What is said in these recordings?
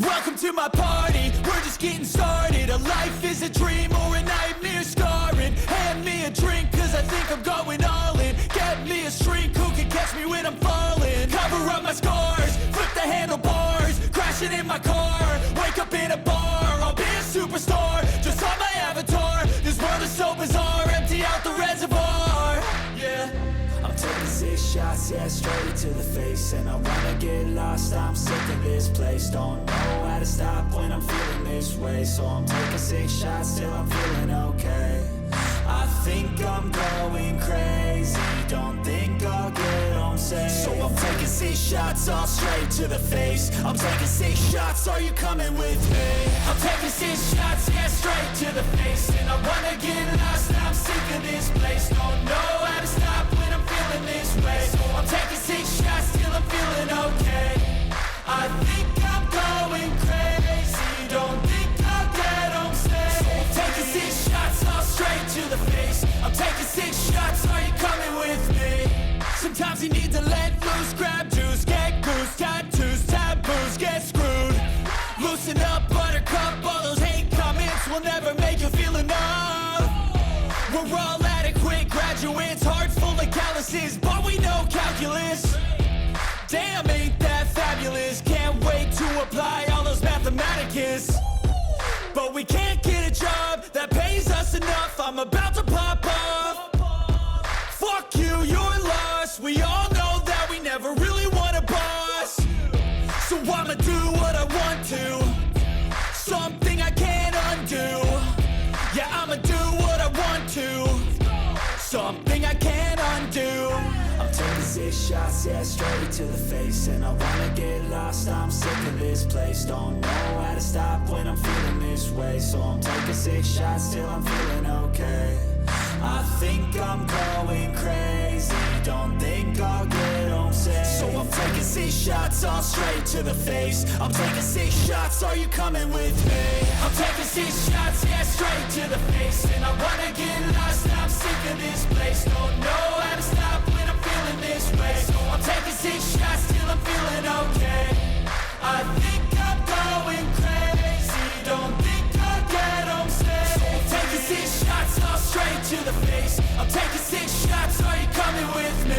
Welcome to my party, we're just getting started. A life is a dream or a nightmare scarring. Hand me a drink cause I think I'm going all in. Get me a shrink who can catch me when I'm falling. Cover up my scars, flip the handlebars. Crashing in my car, wake up in a bar. I'll be a superstar, just on my avatar. This world is so bizarre, empty out the reservoir. Yeah, I'm taking 6 shots, yeah, straight to the face. And I wanna get lost, I'm sick of this place. Don't know how to stop when I'm feeling this way. So I'm taking 6 shots till I'm feeling okay. I think I'm going crazy, don't think I'll get home safe. So I'm taking 6 shots, all straight to the face. I'm taking 6 shots, are you coming with me? I'm taking 6 shots, yeah, straight to the face. And I wanna get lost, I'm sick of this place. Don't know how to stop when I'm feeling this way. So I'm taking 6 shots till I'm feeling okay. I think I'm going crazy, don't think I'll get home safe. So I'm taking 6 shots, all straight to the face. I'm taking 6 shots, are you coming with me? Sometimes you need to let loose, grab juice, get goose, tattoos, taboos, get screwed. Loosen up, buttercup, all those hate comments will never make you feel enough. We're all adequate graduates, hearts full of calluses, but we know calculus. Damn, ain't that fabulous? Can't wait to apply all those mathematicus. But we can't get a job that pays us enough. I'm about to pop off. Fuck you, you're lost. We all know that we never really want a boss. So I'ma do what I want to, something I can't undo. Yeah, I'ma do what I want to, something I can't undo. I'm taking 6 shots, yeah, straight to the face. And I wanna get lost, I'm sick of this place. Don't know how to stop when I'm feeling this way. So I'm taking 6 shots till I'm feeling okay. I think I'm going crazy, don't think I'll get home safe. So I'm taking 6 shots, all straight to the face. I'm taking 6 shots, are you coming with me? I'm taking 6 shots, yeah, straight to the face. And I wanna get lost, I'm sick of this place. Don't know how to stop when I'm feeling this way. So I'm taking 6 shots till I'm feeling okay. I think I'm going crazy, don't think I'll get home safe. So I'm taking 6 shots, all straight to the face. I'm taking 6 shots, are you coming with me?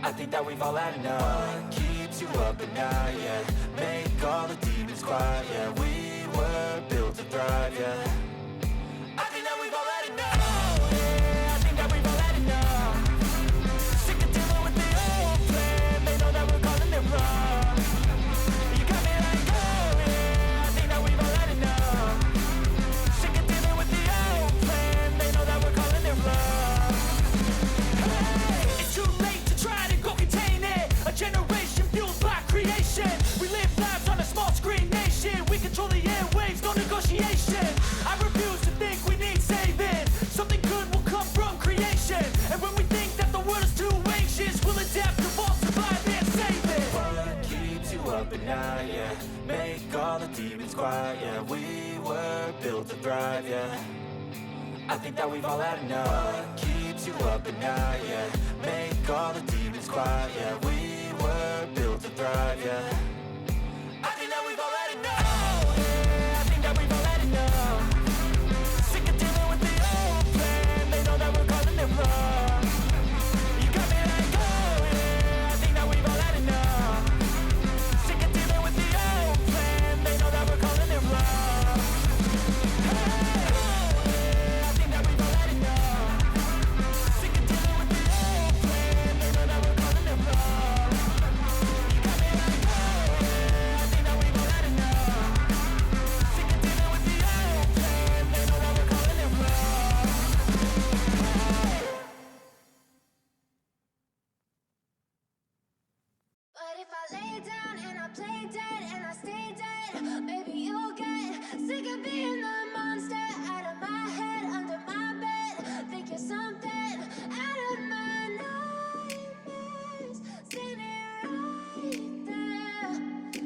I think that we've all had enough. What keeps you up at night, yeah? Make all the demons quiet, yeah. We were built to thrive, yeah. I think that we've all had enough, yeah. I think that we've all had enough. Sick of dealing with the old plan. They know that we're calling it wrong. You got me like, oh yeah. I think that we've all had enough. Sick of dealing with the old plan. They know that we're calling it wrong. Hey, it's too late to try to go contain it. A generation fueled by creation. We live lives on a small screen nation. We control the airwaves, no negotiation. I refuse to think we need saving. Something good will come from creation. And when we think that the world is too anxious, we'll adapt, evolve, survive, and save it. What keeps you up at night, yeah? Make all the demons quiet, yeah. We were built to thrive, yeah. I think that we've all had enough. What keeps you up at night, yeah? Make all the demons quiet, yeah. We were built to thrive, yeah. I think that we've all had enough, yeah. I think that we've all had enough. Sick of dealing with the old plan. They know that we're calling it wrong. You got me like, oh yeah. I think that we've all had enough. Sick of dealing with the old plan. They know that we're calling it wrong. Hey, oh yeah. I think that we've all had enough. Sick of dealing with the old if I lay down and I play dead and I stay dead, maybe you'll get sick of being the monster out of my head, under my bed. Think you're something out of my nightmares, standing right there.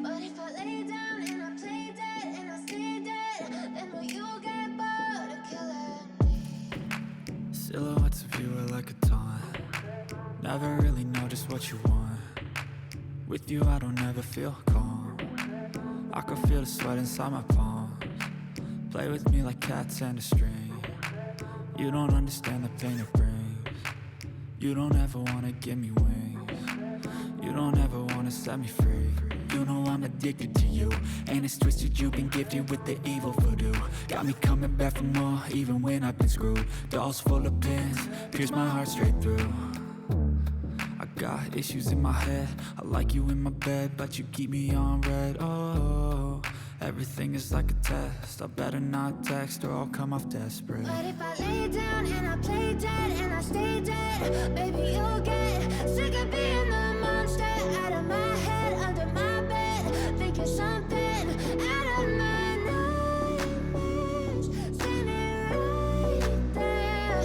But if I lay down and I play dead and I stay dead, then will you get bored of killing me? Silhouettes of you are like a taunt. Never really know just what you want. With you I don't ever feel calm. I can feel the sweat inside my palms. Play with me like cats and a string. You don't understand the pain it brings. You don't ever wanna give me wings. You don't ever wanna set me free. You know I'm addicted to you, and it's twisted, you've been gifted with the evil voodoo. Got me coming back for more, even when I've been screwed. Dolls full of pins, pierce my heart straight through. I got issues in my head, I like you in my bed, but you keep me on red. Oh, everything is like a test, I better not text or I'll come off desperate. But if I lay down and I play dead and I stay dead, baby you'll get sick of being the monster out of my head, under my bed. Think you're something out of my nightmares, standing right there.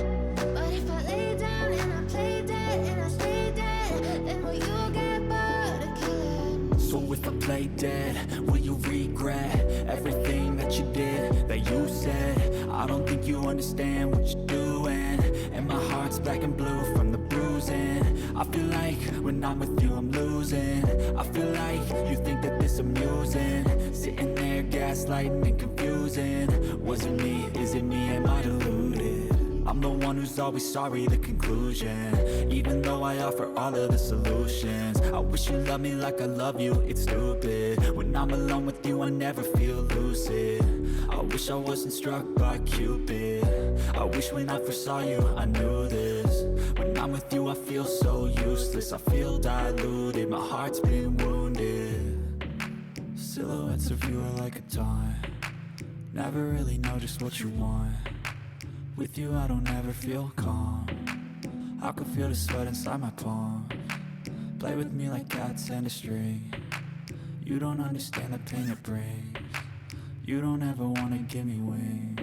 But if I lay down and I play dead and I stay dead, then will you get bored of killing me? So if I play dead, will you regret everything that you did, that you said? I don't think you understand what you're doing, and my heart's black and blue from the bruising. I feel like when I'm with you I'm losing. I feel like you think that this amusing, sitting there gaslighting and confusing. Was it me? Is it me? Am I deluded? I'm the one who's always sorry, the conclusion, even though I offer all of the solutions. I wish you loved me like I love you, it's stupid. When I'm alone with you I never feel lucid. I wish I wasn't struck by Cupid. I wish when I first saw you I knew this. When I'm with you I feel so useless, I feel diluted, my heart's been wounded. Silhouettes of you are like a taunt. Never really know just what you want. With you I don't ever feel calm. I can feel the sweat inside my palms. Play with me like cats and a string. You don't understand the pain it brings. You don't ever wanna give me wings.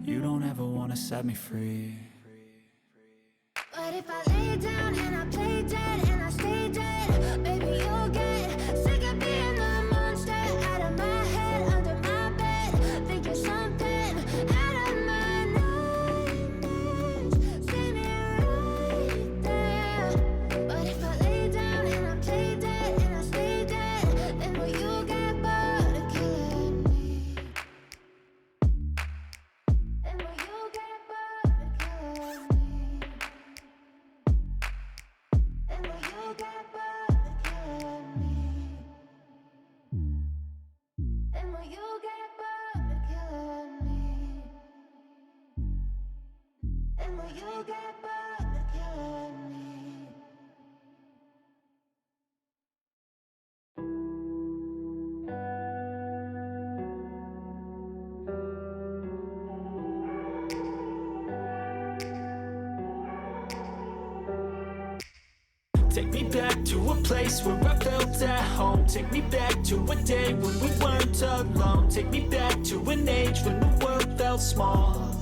You don't ever wanna set me free. But if I lay down and I play dead and I stay dead, baby you'll get sick of being the monster out of my head, under my bed. Think you're something out of my nightmares, standing right there. But if I lay down and I play dead and I stay dead, then will you get bored of killing me? Then will you get bored of killing me? And will you get bored of killing me? And will you get bored of killing me? And will you get bored of killing me? Take me back to a place where I felt at home. Take me back to a day when we weren't alone. Take me back to an age when the world felt small,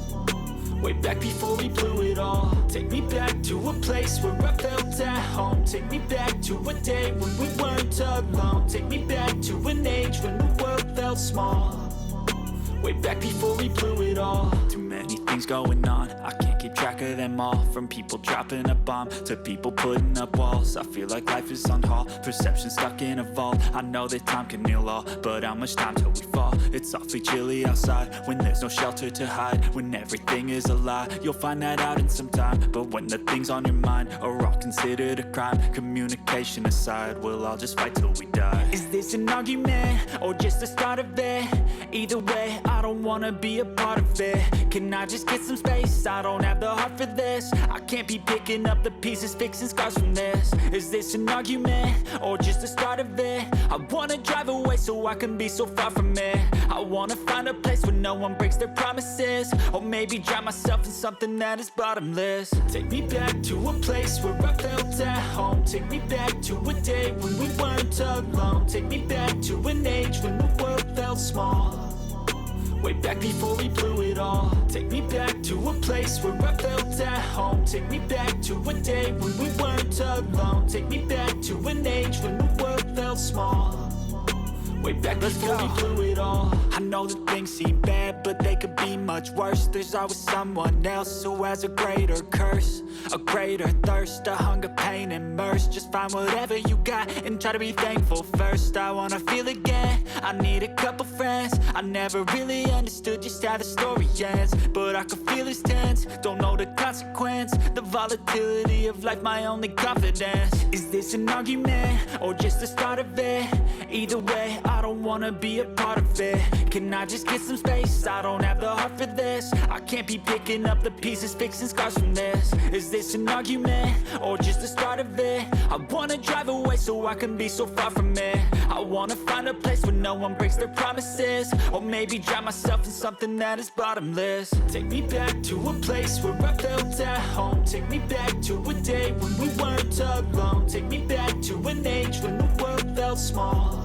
way back before we blew it all. Take me back to a place where I felt at home. Take me back to a day when we weren't alone. Take me back to an age when the world felt small, way back before we blew it all. Too many things going on, I can't keep track of them all. From people dropping a bomb to people putting up walls. I feel like life is on hold, perception stuck in a vault. I know that time can heal all, but how much time till we fall? It's awfully chilly outside when there's no shelter to hide. When everything is a lie, you'll find that out in some time. But when the things on your mind are all considered a crime, communication aside, we'll all just fight till we die. Is this an argument or just the start of it? Either way, I don't wanna be a part of it. Can I just get some space? I don't have the heart for this. I can't be picking up the pieces, fixing scars from this. Is this an argument or just the start of it? I wanna drive away so I can be so far from it. I wanna find a place where no one breaks their promises, or maybe drown myself in something that is bottomless. Take me back to a place where I felt at home. Take me back to a day when we weren't alone. Take me back to an age when the world felt small, way back before we blew it all. Take me back to a place where I felt at home. Take me back to a day when we weren't alone. Take me back to an age when the world felt small, way back before we blew it all. I know that things seem bad, but they could be much worse. There's always someone else who has a greater curse, a greater thirst, a hunger, pain, and mercy. Just find whatever you got and try to be thankful first. I wanna feel again, I need a couple friends. I never really understood just how the story ends, but I can feel it's tense, don't know the consequence. The volatility of life, my only confidence. Is this an argument, or just the start of it? Either way, I don't wanna be a part of it. Can I just get some space? I don't have the heart for this. I can't be picking up the pieces, fixing scars from this. Is this an argument, or just the start of it? I wanna drive away so I can be so far from it. I wanna find a place where no one breaks their promises, or maybe drown myself in something that is bottomless. Take me back to a place where I felt at home. Take me back to a day when we weren't alone. Take me back to an age when the world felt small,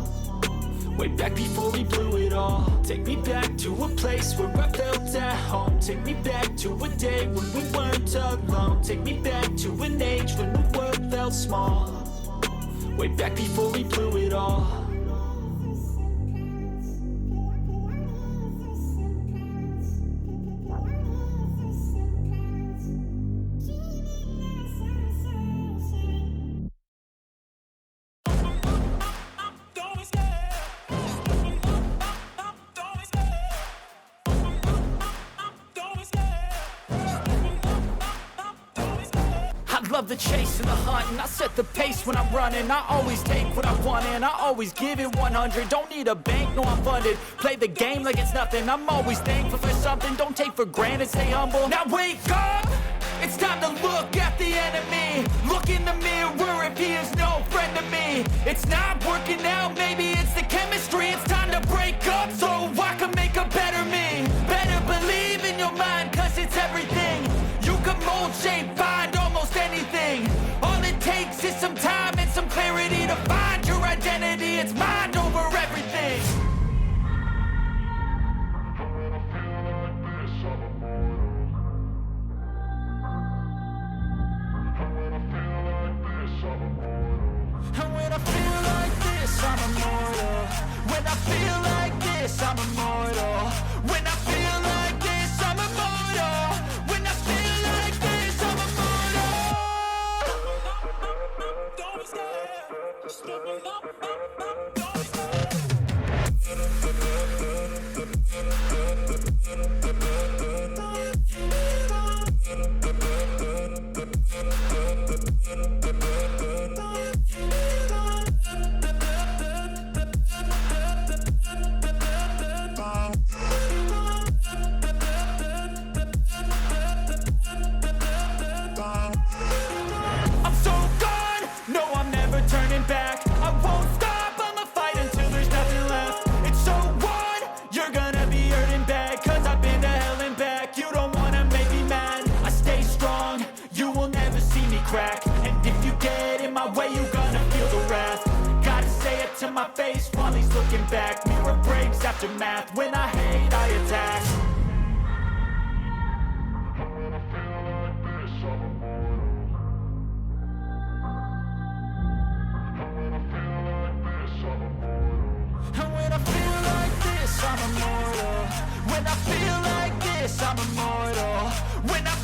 way back before we blew it all. Take me back to a place where I felt at home. Take me back to a day when we weren't alone. Take me back to an age when the world felt small, way back before we blew it all. I love the chase and the hunt, and I set the pace when I'm running. I always take what I want and I always give it 100. Don't need a bank, no I'm funded. Play the game like it's nothing. I'm always thankful for something. Don't take for granted, stay humble. Now wake up! It's time to look at the enemy. Look in the mirror if he is no friend to me. It's not working out, maybe it's the chemistry. It's time to break up so I can make a better me. Better believe in your mind, cause it's everything. You can mold, shape, find almost anything. All it takes is some time and some clarity to find your identity. It's mind over everything. And when I feel like this, I'm immortal. When I feel like this, I'm immortal. When I feel like this, I'm immortal. When I feel like this, I'm immortal. Don't be scared. Just open up, don't be scared. And if you get in my way, you're gonna feel the wrath. Gotta say it to my face while he's looking back. Mirror breaks after math. When I hate, I attack. And when I feel like this, I'm immortal. And when I feel like this, I'm immortal. And when I feel like this, I'm immortal. When I feel like this, I'm immortal. When I